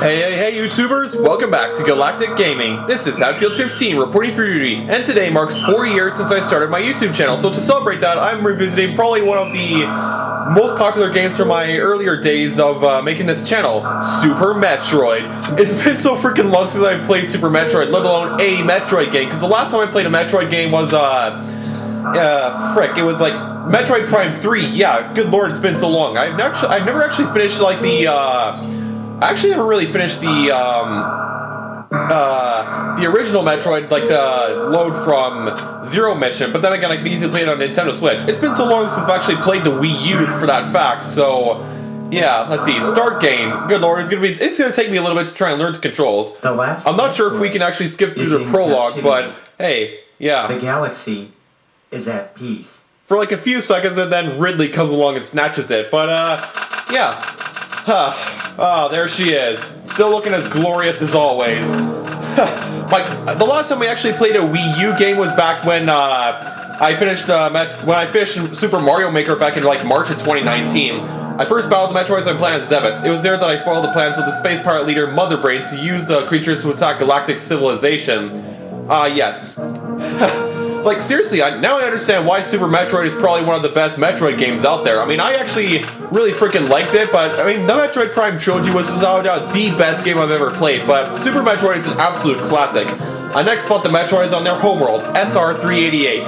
Hey, YouTubers! Welcome back to Galactic Gaming. This is Hatfield15 reporting for Duty, and today marks 4 years since I started my YouTube channel. So to celebrate that, I'm revisiting probably one of the most popular games from my earlier days of making this channel, Super Metroid. It's been so freaking long since I've played Super Metroid, let alone a Metroid game, because the last time I played a Metroid game was, it was like Metroid Prime 3. Yeah, good lord, it's been so long. I've never actually finished like I actually never really finished the original Metroid, like the load from Zero mission, but then again, I could easily play it on Nintendo Switch. It's been so long since I've actually played the Wii U for that fact, so yeah, let's see. Start game. Good lord, it's gonna take me a little bit to try and learn the controls. I'm not sure if we can actually skip through the prologue, but hey, yeah. The galaxy is at peace. For like a few seconds, and then Ridley comes along and snatches it, but yeah. Oh, there she is. Still looking as glorious as always. The last time we actually played a Wii U game was back when I finished Super Mario Maker back in like March of 2019. I first battled the Metroids on planet Zebes. It was there that I followed the plans of the space pirate leader Mother Brain to use the creatures to attack galactic civilization. Yes. Like, seriously, now I understand why Super Metroid is probably one of the best Metroid games out there. I mean, I actually really freaking liked it, but, I mean, the Metroid Prime Trilogy was without doubt the best game I've ever played, but Super Metroid is an absolute classic. I next fought the Metroids on their homeworld, SR-388.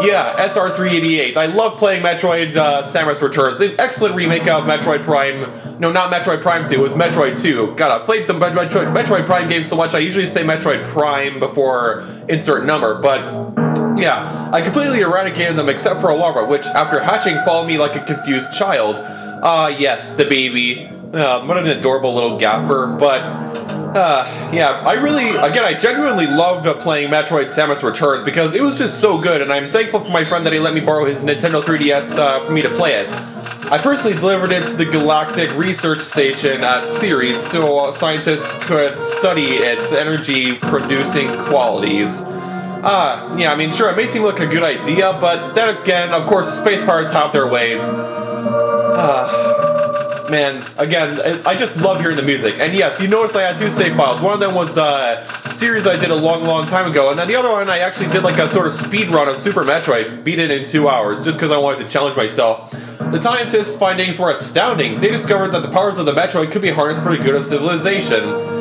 Yeah, SR-388. I love playing Metroid Samus Returns. An excellent remake of Metroid Prime. No, not Metroid Prime 2, it was Metroid 2. God, I've played the Metroid Prime games so much, I usually say Metroid Prime before insert number, but yeah, I completely eradicated them except for Alara, which, after hatching, followed me like a confused child. Yes, the baby. What an adorable little gaffer, but yeah, I genuinely loved playing Metroid Samus Returns because it was just so good, and I'm thankful for my friend that he let me borrow his Nintendo 3DS for me to play it. I personally delivered it to the Galactic Research Station at Ceres so scientists could study its energy-producing qualities. Yeah, I mean, sure, it may seem like a good idea, but then again, of course, space pirates have their ways. Man, again, I just love hearing the music. And yes, you notice I had two save files. One of them was the series I did a long time ago, and then the other one I actually did like a sort of speed run of Super Metroid, beat it in 2 hours, just because I wanted to challenge myself. The scientists' findings were astounding. They discovered that the powers of the Metroid could be harnessed for the good of civilization.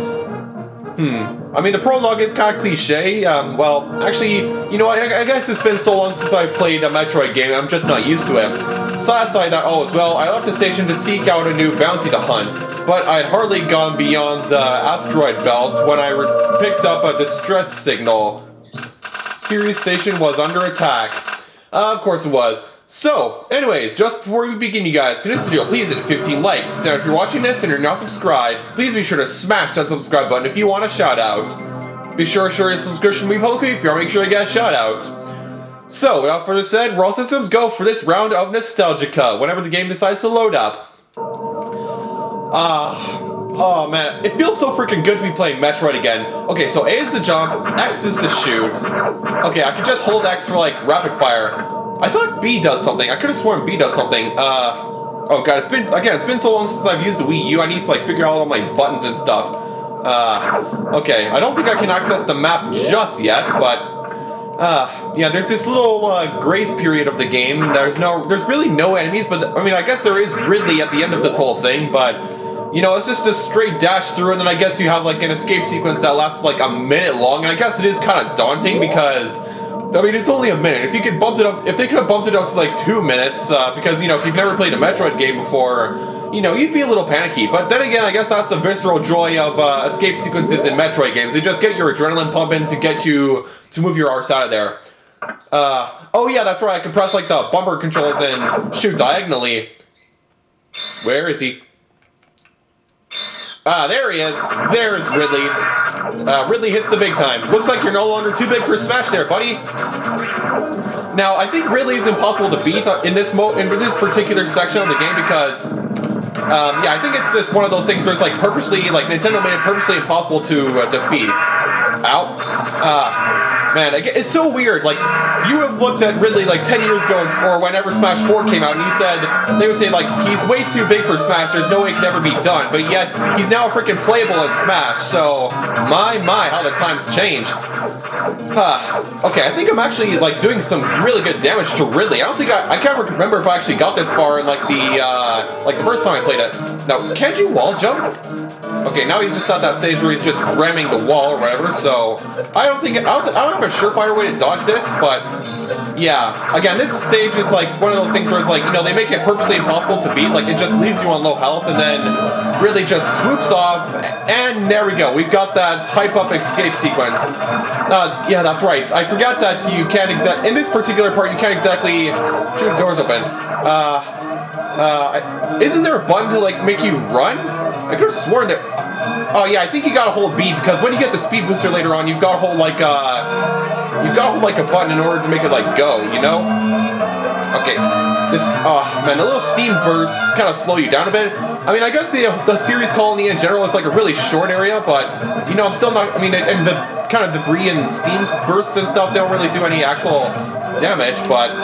I mean, the prologue is kind of cliche. Well, actually, you know, I guess it's been so long since I've played a Metroid game, I'm just not used to it. Sad side that, as well, I left the station to seek out a new bounty to hunt, but I'd hardly gone beyond the asteroid belt when I picked up a distress signal. Ceres Station was under attack. Of course it was. So, anyways, just before we begin, you guys, to this video, please hit 15 likes. And if you're watching this and you're not subscribed, please be sure to smash that subscribe button if you want a shout out. Be sure to share your subscription with me publicly if you want to make sure I get a shout out. So, without further said, we're all systems go for this round of Nostalgica, whenever the game decides to load up. Oh man, it feels so freaking good to be playing Metroid again. Okay, so A is to jump, X is to shoot. Okay, I could just hold X for like rapid fire. I thought B does something. I could have sworn B does something. Oh god, it's been so long since I've used the Wii U. I need to like figure out all my buttons and stuff. Okay, I don't think I can access the map just yet, but yeah, there's this little grace period of the game. There's really no enemies, but I mean, I guess there is Ridley at the end of this whole thing, but you know, it's just a straight dash through, and then I guess you have like an escape sequence that lasts like a minute long, and I guess it is kind of daunting because I mean, it's only a minute. If they could have bumped it up to like 2 minutes, because, you know, if you've never played a Metroid game before, you know, you'd be a little panicky. But then again, I guess that's the visceral joy of escape sequences in Metroid games. They just get your adrenaline pumping to get you to move your arse out of there. Oh yeah, that's right. I can press like the bumper controls and shoot diagonally. Where is he? There he is. There's Ridley. Ridley hits the big time. Looks like you're no longer too big for a smash there, buddy. Now, I think Ridley's impossible to beat in this particular section of the game because, yeah, I think it's just one of those things where it's like Nintendo made it purposely impossible to defeat. Ow. Man, it's so weird. Like, you have looked at Ridley like 10 years ago, or whenever Smash 4 came out, and you said, they would say like, he's way too big for Smash, there's no way it could ever be done, but yet, he's now freaking playable in Smash, so, my, how the times changed. Okay, I think I'm actually like doing some really good damage to Ridley. I can't remember if I actually got this far in like the first time I played it. Now, can't you wall jump? Okay, now he's just at that stage where he's just ramming the wall or whatever, so I don't have a surefire way to dodge this, but yeah, again, this stage is like one of those things where it's like, you know, they make it purposely impossible to beat, like it just leaves you on low health and then really just swoops off, and there we go, we've got that hype up escape sequence. Yeah, that's right, I forgot that you can't in this particular part, you can't exactly shoot the doors open. Isn't there a button to like make you run? I could have sworn that. Oh yeah, I think you gotta hold B, because when you get the speed booster later on, you've got to hold like a button in order to make it like go, you know? Okay, man, a little steam bursts kind of slow you down a bit. I mean, I guess the series colony in general is like a really short area, but you know, I'm still not. I mean, and the kind of debris and steam bursts and stuff don't really do any actual damage, but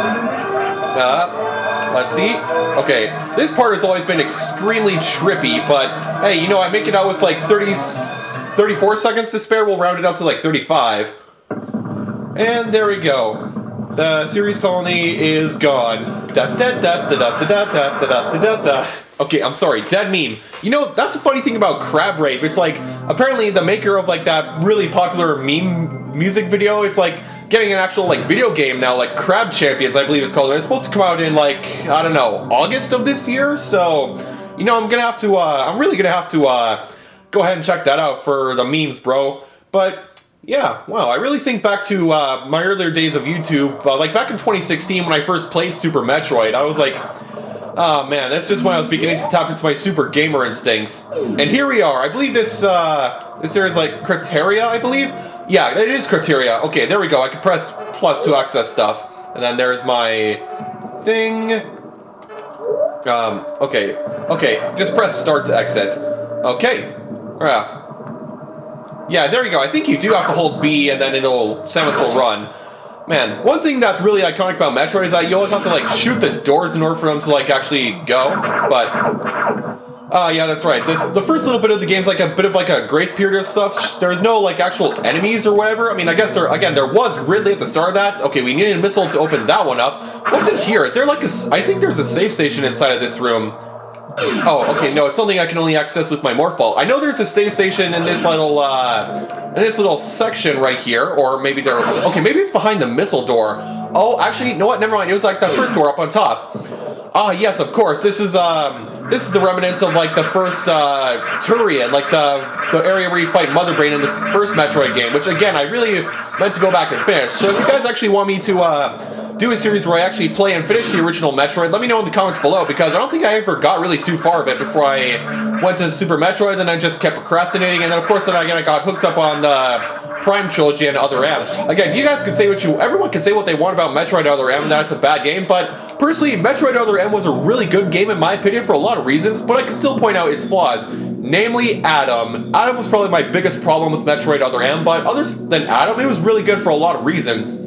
let's see. Okay, this part has always been extremely trippy, but hey, you know, I make it out with like 34 seconds to spare. We'll round it up to like 35. And there we go. The series colony is gone. Da da da da da da da da da da da. Okay, I'm sorry, dead meme. You know, that's the funny thing about Crab Rave. It's like, apparently the maker of like that really popular meme music video, it's like getting an actual like video game now, like Crab Champions, I believe it's called. And it's supposed to come out in like, I don't know, August of this year. So, you know, I'm really gonna have to go ahead and check that out for the memes, bro. But yeah, wow, I really think back to my earlier days of YouTube, like back in 2016 when I first played Super Metroid. I was like, oh man, that's just when I was beginning to tap into my super gamer instincts. And here we are. I believe this area is like Criteria, I believe. Yeah, it is Criteria. Okay, there we go. I can press plus to access stuff. And then there's my thing. Okay, just press start to exit. Okay. Yeah, there you go. I think you do have to hold B and then Samus will run. Man, one thing that's really iconic about Metroid is that you always have to like shoot the doors in order for them to like actually go. But yeah, that's right. The first little bit of the game's like a bit of like a grace period of stuff. There's no like actual enemies or whatever. I mean, I guess there was Ridley at the start of that. Okay, we needed a missile to open that one up. What's in here? Is there like I think there's a save station inside of this room. Oh, okay, no, it's something I can only access with my morph ball. I know there's a save station in this little section right here, or maybe maybe it's behind the missile door. Oh, actually, you know what? Never mind. It was like that first door up on top. Ah, yes, of course. This is the remnants of like the first Turian, like the area where you fight Mother Brain in this first Metroid game, which again I really meant to go back and finish. So if you guys actually want me to do a series where I actually play and finish the original Metroid, let me know in the comments below, because I don't think I ever got really too far of it before I went to Super Metroid, then I just kept procrastinating, and then of course I got hooked up on the Prime Trilogy and Other M. Again, you guys can say everyone can say what they want about Metroid Other M, and that it's a bad game, but personally, Metroid Other M was a really good game in my opinion for a lot of reasons, but I can still point out its flaws. Namely, Adam. Adam was probably my biggest problem with Metroid Other M, but other than Adam, it was really good for a lot of reasons.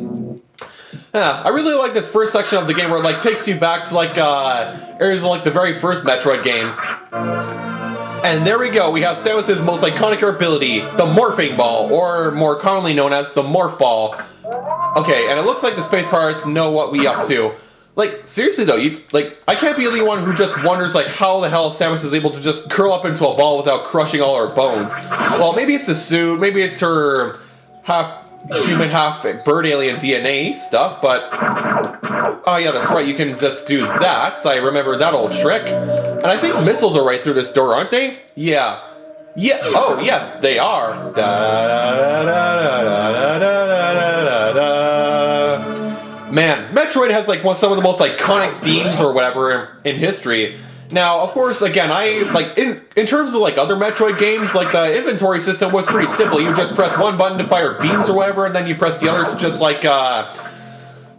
Yeah, I really like this first section of the game where it like takes you back to like areas of like the very first Metroid game. And there we go, we have Samus's most iconic ability, the Morphing Ball, or more commonly known as the Morph Ball. Okay, and it looks like the Space Pirates know what we up to. Like, seriously though, I can't be the only one who just wonders like how the hell Samus is able to just curl up into a ball without crushing all her bones. Well, maybe it's the suit, maybe it's her half human, half bird alien DNA stuff, but oh yeah, that's right, you can just do that. So I remember that old trick. And I think missiles are right through this door, aren't they? Yeah. Yeah, oh yes, they are. Man, Metroid has like some of the most iconic themes or whatever in history. Now, of course, again, in terms of like other Metroid games, like the inventory system was pretty simple. You just press one button to fire beams or whatever, and then you press the other to just like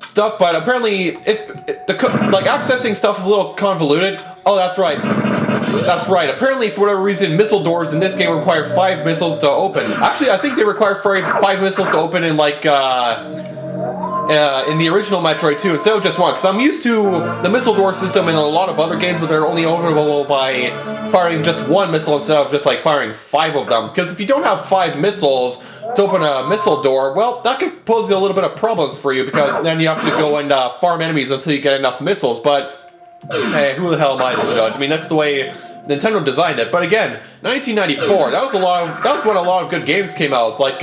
stuff. But apparently, accessing stuff is a little convoluted. Oh, that's right. That's right. Apparently, for whatever reason, missile doors in this game require 5 missiles to open. Actually, I think they require 5 missiles to open in like in the original Metroid 2 instead of just one, because I'm used to the missile door system in a lot of other games, but they're only openable by firing just one missile instead of just like firing 5 of them. Because if you don't have 5 missiles to open a missile door, well, that could pose a little bit of problems for you, because then you have to go and farm enemies until you get enough missiles. But hey, who the hell am I to judge? I mean, that's the way Nintendo designed it. But again, 1994, that was when a lot of good games came out. It's like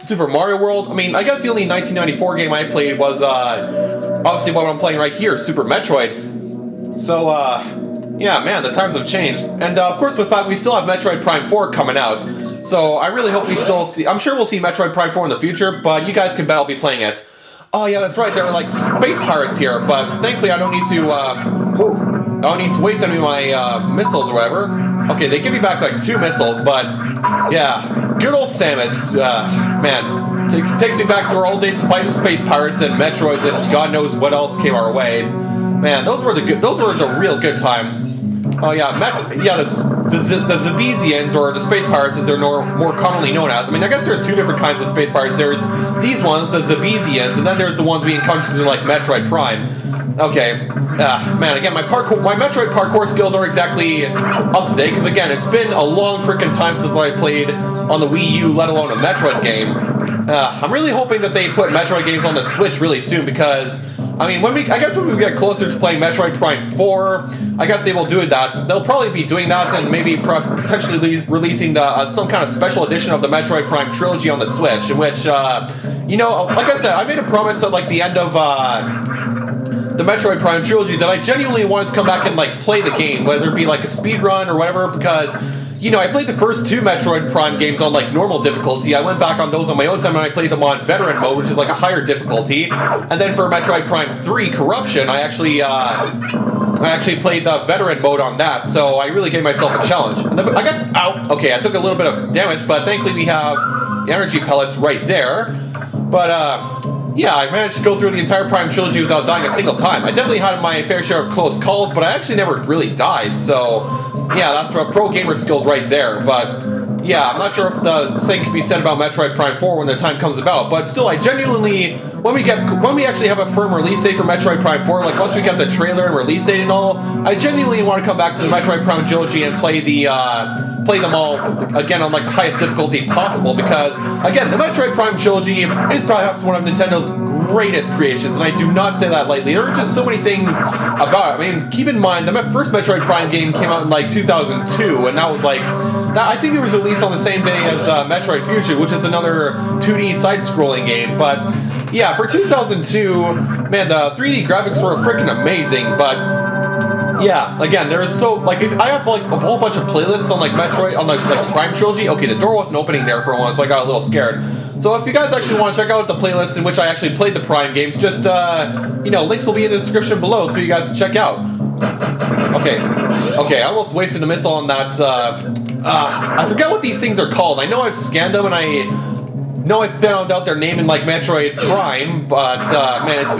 Super Mario World. I mean, I guess the only 1994 game I played was obviously what I'm playing right here, Super Metroid. So yeah, man, the times have changed. And of course, with that, we still have Metroid Prime 4 coming out. So I really hope we still see. I'm sure we'll see Metroid Prime 4 in the future, but you guys can bet I'll be playing it. Oh yeah, that's right. There are like space pirates here, but thankfully I don't need to. I don't need to waste any of my missiles or whatever. Okay, they give me back like 2 missiles, but yeah, good old Samus, man, takes me back to our old days of fighting space pirates and Metroids and God knows what else came our way. Man, those were the real good times. Oh yeah, the Zabezians, or the space pirates as they're more commonly known as. I mean, I guess there's 2 different kinds of space pirates. There's these ones, the Zabezians, and then there's the ones we encountered in like Metroid Prime. Okay, man, again, my Metroid parkour skills aren't exactly up to date, because again, it's been a long freaking time since I played on the Wii U, let alone a Metroid game. I'm really hoping that they put Metroid games on the Switch really soon, because I mean, when we get closer to playing Metroid Prime 4, I guess they will do that. They'll probably be doing that and maybe potentially releasing some kind of special edition of the Metroid Prime trilogy on the Switch, in which, you know, like I said, I made a promise at like the end of the Metroid Prime trilogy that I genuinely wanted to come back and like play the game, whether it be like a speed run or whatever, because you know, I played the first 2 Metroid Prime games on like normal difficulty. I went back on those on my own time and I played them on veteran mode, which is like a higher difficulty. And then for Metroid Prime 3 Corruption, I actually played the veteran mode on that, so I really gave myself a challenge. And then, I guess, okay, I took a little bit of damage, but thankfully we have energy pellets right there. But yeah, I managed to go through the entire Prime trilogy without dying a single time. I definitely had my fair share of close calls, but I actually never really died, so yeah, that's pro gamer skills right there. But yeah, I'm not sure if the same can be said about Metroid Prime 4 when the time comes about, but still, I genuinely, when we actually have a firm release date for Metroid Prime 4, like once we get the trailer and release date and all, I genuinely want to come back to the Metroid Prime trilogy and play them all again on like the highest difficulty possible, because again, the Metroid Prime trilogy is perhaps one of Nintendo's greatest creations, and I do not say that lightly. There are just so many things about it. I mean, keep in mind, the first Metroid Prime game came out in like 2002, and that was like, I think it was released on the same day as Metroid Fusion, which is another 2D side-scrolling game. But yeah, for 2002, man, the 3D graphics were freaking amazing. But yeah, again, there is so like, if I have like a whole bunch of playlists on like Metroid on like Prime trilogy. Okay, the door wasn't opening there for a while, so I got a little scared. So if you guys actually want to check out the playlist in which I actually played the Prime games, just you know, links will be in the description below so you guys can check out. Okay, I almost wasted a missile on that. I forget what these things are called. I know I've scanned them and I know I found out their name in like Metroid Prime, but man, it's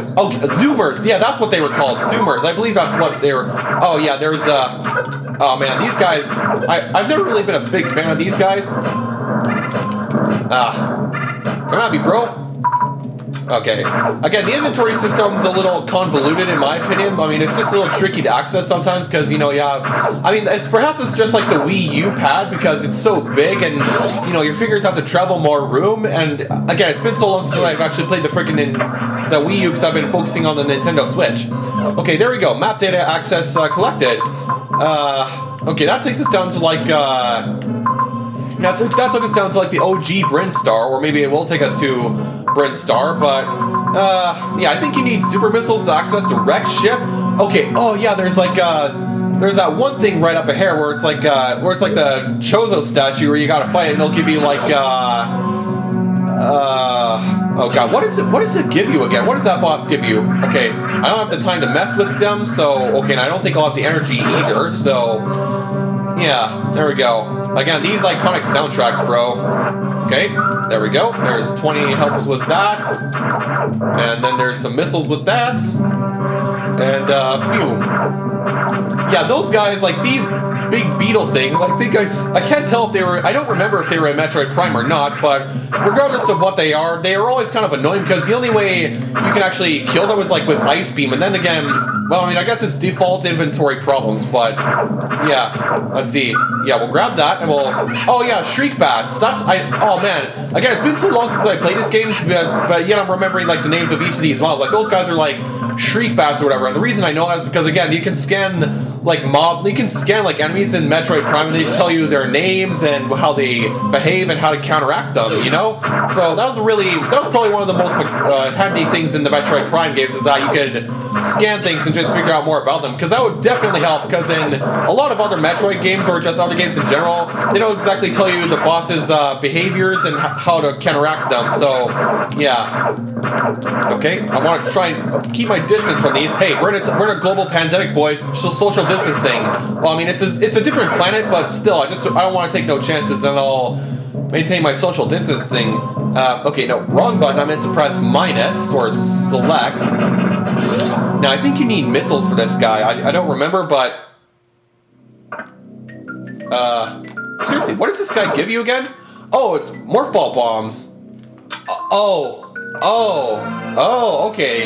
Zoomers. Yeah, that's what they were called, Zoomers. I believe that's what they were. Oh yeah, there's oh man, these guys. I've never really been a big fan of these guys. Come at me, bro. Okay. Again, the inventory system's a little convoluted in my opinion. I mean, it's just a little tricky to access sometimes because, you know, you have... I mean, perhaps it's just like the Wii U pad because it's so big and, you know, your fingers have to travel more room. And, again, it's been so long since I've actually played the Wii U because I've been focusing on the Nintendo Switch. Okay, there we go. Map data access collected. Okay, that takes us down to, like, that took us down to like the OG Bryn Star, or maybe it will take us to Bryn Star, but yeah, I think you need super missiles to access the wrecked ship. Okay, oh yeah, there's like there's that one thing right up ahead where it's like the Chozo statue where you gotta fight it and it'll give you like oh god, what does it give you again? What does that boss give you? Okay, I don't have the time to mess with them, so okay, and I don't think I'll have the energy either, so yeah, there we go. Again, these iconic soundtracks, bro. Okay, there we go. There's 20 helps with that. And then there's some missiles with that. And, boom. Yeah, those guys, like, these big beetle things. I can't tell if they were. I don't remember if they were in Metroid Prime or not. But regardless of what they are always kind of annoying because the only way you can actually kill them is like with Ice Beam. And then again, well, I mean, I guess it's default inventory problems. But yeah, let's see. Yeah, we'll grab that and we'll. Oh yeah, Shriek Bats. Oh man. Again, it's been so long since I played this game, but yet I'm remembering like the names of each of these models. Like those guys are like Shriek Bats or whatever. And the reason I know that is because again, you can scan like enemies in Metroid Prime and they tell you their names and how they behave and how to counteract them, you know? So that was probably one of the most handy things in the Metroid Prime games is that you could scan things and just figure out more about them because that would definitely help because in a lot of other Metroid games or just other games in general, they don't exactly tell you the boss's behaviors and how to counteract them. So yeah. Okay, I want to try and keep my distance from these. Hey, we're in a global pandemic, boys. So social distancing. Well, I mean, it's a different planet, but still, I don't want to take no chances, and I'll maintain my social distancing. Okay, no, wrong button. I meant to press minus or select. Now, I think you need missiles for this guy. I don't remember, but seriously, what does this guy give you again? Oh, it's Morph Ball bombs. Okay.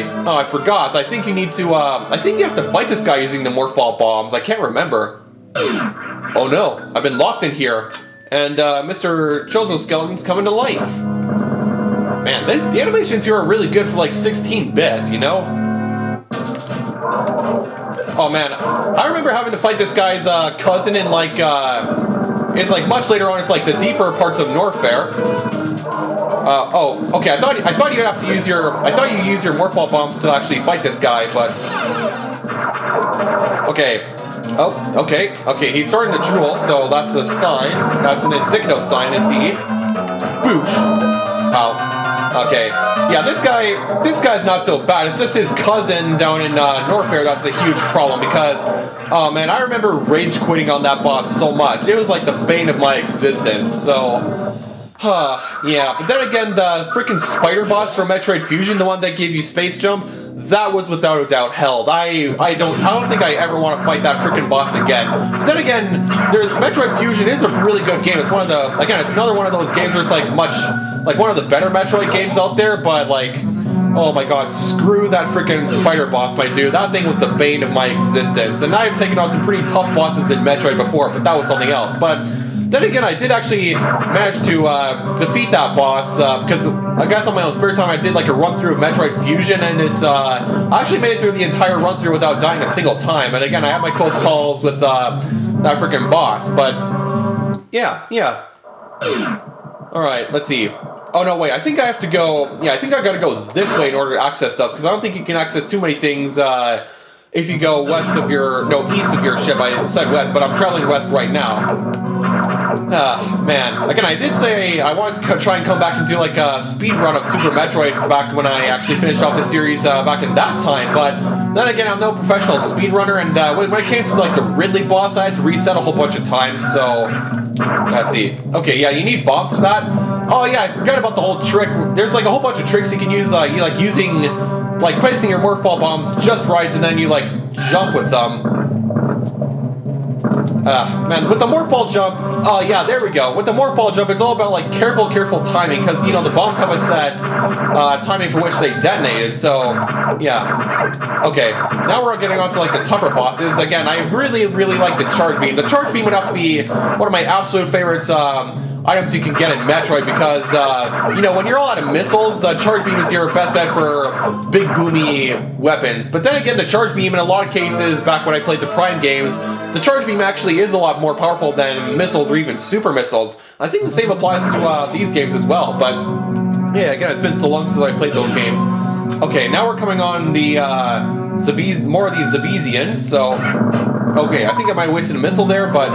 Oh, I forgot. I think you need to, I think you have to fight this guy using the Morph Ball bombs. I can't remember. Oh no, I've been locked in here. And, Mr. Chozo Skeleton's coming to life. Man, the animations here are really good for like 16 bits, you know? Oh man, I remember having to fight this guy's, cousin in like, it's like much later on, it's like the deeper parts of Norfair. Okay. I thought you have to use your. I thought you use your Morph Ball bombs to actually fight this guy, but okay. Oh, okay. Okay, he's starting to drool, so that's a sign. That's an indicative sign, indeed. Boosh. Oh. Okay. Yeah, this guy's not so bad. It's just his cousin down in Norfair that's a huge problem because, oh man, I remember rage quitting on that boss so much. It was like the bane of my existence. So. Yeah, but then again, the freaking spider boss for Metroid Fusion, the one that gave you space jump, that was without a doubt hell. I don't think I ever want to fight that freaking boss again. But then again, Metroid Fusion is a really good game. It's it's another one of those games where it's like one of the better Metroid games out there, but like, oh my god, screw that freaking spider boss, my dude. That thing was the bane of my existence. And I've taken on some pretty tough bosses in Metroid before, but that was something else. But then again, I did actually manage to defeat that boss because I guess on my own spare time I did like a run through of Metroid Fusion, and I actually made it through the entire run through without dying a single time. And again, I had my close calls with that freaking boss, but yeah. All right, let's see. Oh no, wait. I think I have to go. Yeah, I think I gotta go this way in order to access stuff because I don't think you can access too many things. If you go east of your ship. I said west, but I'm traveling west right now. Man. Again, I did say I wanted to try and come back and do like a speed run of Super Metroid back when I actually finished off the series back in that time, but then again, I'm no professional speedrunner, and when it came to like the Ridley boss, I had to reset a whole bunch of times, so let's see. Okay, yeah, you need bombs for that. Oh yeah, I forgot about the whole trick. There's like a whole bunch of tricks you can use, using like placing your Morph Ball bombs just right, and then you like jump with them. Man, with the Morph Ball jump, oh yeah, there we go. With the Morph Ball jump, it's all about like careful timing, because you know the bombs have a set timing for which they detonated. So yeah. Okay, now we're getting on to like the tougher bosses. Again, I really like the charge beam. The charge beam would have to be one of my absolute favorites. Items you can get in Metroid because, you know, when you're all out of missiles, charge beam is your best bet for big boomy weapons. But then again, the charge beam, in a lot of cases, back when I played the Prime games, the charge beam actually is a lot more powerful than missiles or even super missiles. I think the same applies to these games as well. But yeah, again, it's been so long since I played those games. Okay, now we're coming on the more of these Zabezians. So, okay, I think I might have wasted a missile there, but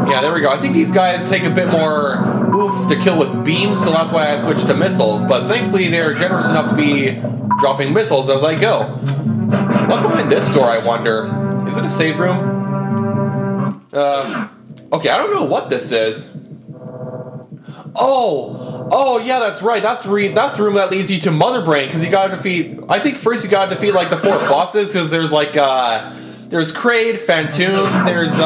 yeah, there we go. I think these guys take a bit more oof to kill with beams, so that's why I switched to missiles. But thankfully, they're generous enough to be dropping missiles as I go. What's behind this door, I wonder? Is it a save room? Okay, I don't know what this is. Oh, yeah, that's right. That's the room that leads you to Mother Brain, because you gotta defeat. I think first you gotta defeat like the 4 bosses, because there's like there's Kraid, Phantoon, there's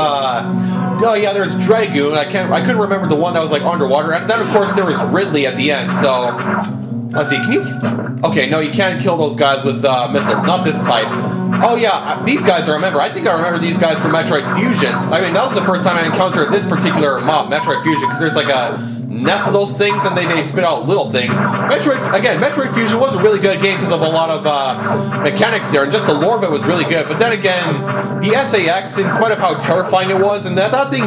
Oh yeah, there's Dragoon. I couldn't remember the one that was like underwater. And then of course there was Ridley at the end. So let's see. Can you? Okay, no, you can't kill those guys with missiles. Not this type. Oh yeah, these guys I remember. I think I remember these guys from Metroid Fusion. I mean, that was the first time I encountered this particular mob, Metroid Fusion, because there's like a nest of those things and they spit out little things. Metroid Fusion was a really good game because of a lot of mechanics there, and just the lore of it was really good. But then again, the SAX, in spite of how terrifying it was, and that thing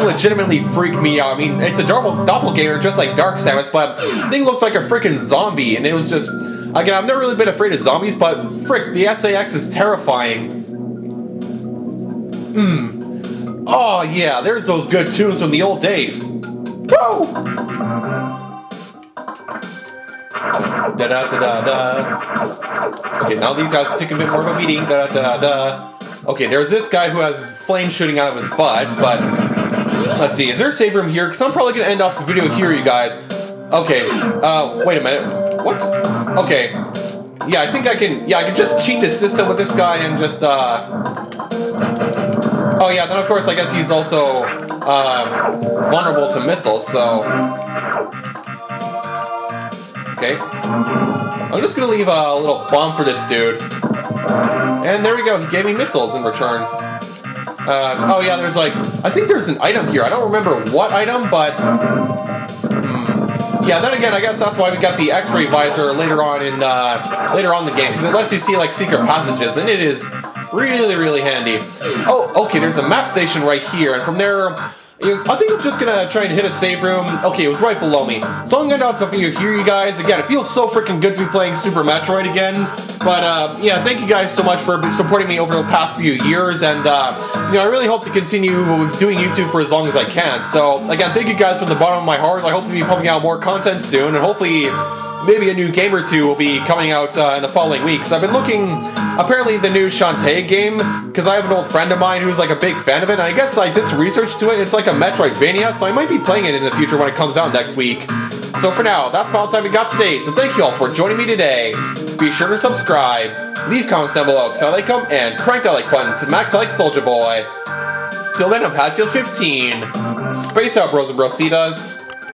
legitimately freaked me out. I mean, it's a doppelganger just like Dark Samus, but the thing looked like a freaking zombie, and it was just... Again, I've never really been afraid of zombies, but frick, the SAX is terrifying. Oh yeah, there's those good tunes from the old days. Woo! Da da da da da. Okay, now these guys take a bit more of a beating. Da da da da. Okay, there's this guy who has flames shooting out of his butt, but let's see. Is there a save room here? Because I'm probably gonna end off the video here, you guys. Okay. Wait a minute. What's... Okay. Yeah, I think I can... Yeah, I can just cheat this system with this guy and just, Oh, yeah, then of course, I guess he's also, vulnerable to missiles, so... Okay. I'm just gonna leave a little bomb for this dude. And there we go, he gave me missiles in return. Oh yeah, there's like... I think there's an item here. I don't remember what item, but... Yeah, then again, I guess that's why we got the X-ray visor later on in the game, because it lets you see like secret passages, and it is really, really handy. Oh, okay, there's a map station right here, and from there, I think I'm just gonna try and hit a save room. Okay, it was right below me, so I'm gonna have to hear you guys again. It feels so freaking good to be playing Super Metroid again. But yeah, thank you guys so much for supporting me over the past few years, and you know, I really hope to continue doing YouTube for as long as I can. So again, thank you guys from the bottom of my heart. I hope to be pumping out more content soon, and hopefully maybe a new game or two will be coming out in the following weeks. I've been looking, apparently the new Shantae game, because I have an old friend of mine who's like a big fan of it, and I guess I did some research to it. It's like a Metroidvania, so I might be playing it in the future when it comes out next week. So for now, that's about the time we got today, so thank you all for joining me today. Be sure to subscribe, leave comments down below because I like them, and crank that like button to max like Soldier Boy. Till then, I'm Hatfield15. Space out, bros and brositas.